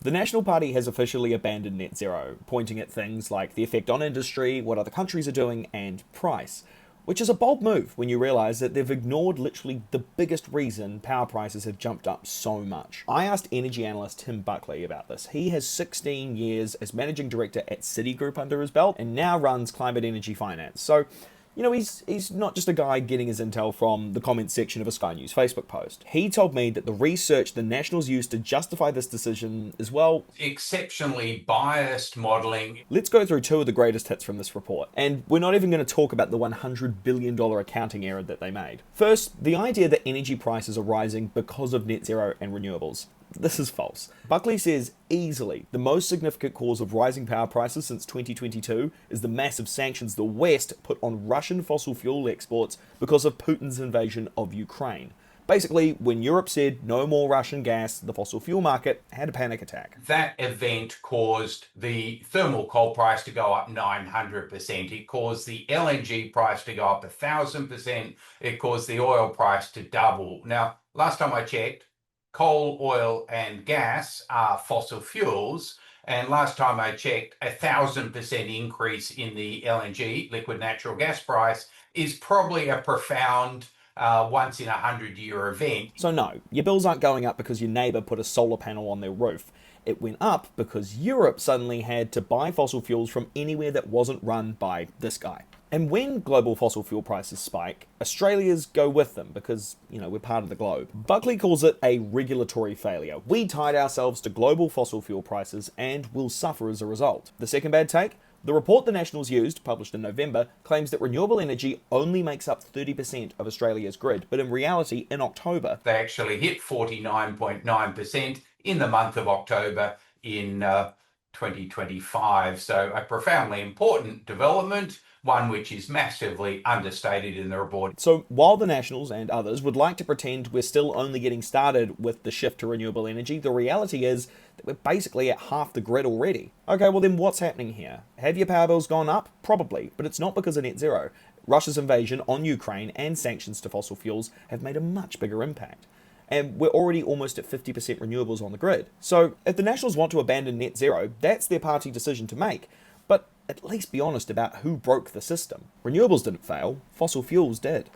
The National Party has officially abandoned net zero, pointing at things like the effect on industry, what other countries are doing, and price. Which is a bold move when you realise that they've ignored literally the biggest reason power prices have jumped up so much. I asked energy analyst Tim Buckley about this. He has 16 years as managing director at Citigroup under his belt and now runs Climate Energy Finance. So, he's not just a guy getting his intel from the comments section of a Sky News Facebook post. He told me that the research the Nationals used to justify this decision is, well, exceptionally biased modelling. Let's go through two of the greatest hits from this report. And we're not even going to talk about the $100 billion accounting error that they made. First, the idea that energy prices are rising because of net zero and renewables. This is false. Buckley says easily the most significant cause of rising power prices since 2022 is the massive sanctions the West put on Russian fossil fuel exports because of Putin's invasion of Ukraine. Basically, when Europe said no more Russian gas, the fossil fuel market had a panic attack. That event caused the thermal coal price to go up 900%. It caused the LNG price to go up 1,000%. It caused the oil price to double. Now, last time I checked, coal, oil, and gas are fossil fuels. And last time I checked, 1,000% increase in the LNG, liquid natural gas price, is probably a profound once in 100-year event. So no, your bills aren't going up because your neighbour put a solar panel on their roof. It went up because Europe suddenly had to buy fossil fuels from anywhere that wasn't run by this guy. And when global fossil fuel prices spike, Australia's go with them because, we're part of the globe. Buckley calls it a regulatory failure. We tied ourselves to global fossil fuel prices and will suffer as a result. The second bad take? The report the Nationals used, published in November, claims that renewable energy only makes up 30% of Australia's grid, but in reality, in October, they actually hit 49.9% in the month of October in 2025. So a profoundly important development, one which is massively understated in the report. So while the Nationals and others would like to pretend we're still only getting started with the shift to renewable energy, the reality is that we're basically at half the grid already. Okay, well then what's happening here? Have your power bills gone up? Probably, but it's not because of net zero. Russia's invasion on Ukraine and sanctions to fossil fuels have made a much bigger impact. And we're already almost at 50% renewables on the grid. So if the Nationals want to abandon net zero, that's their party decision to make. But at least be honest about who broke the system. Renewables didn't fail, fossil fuels did.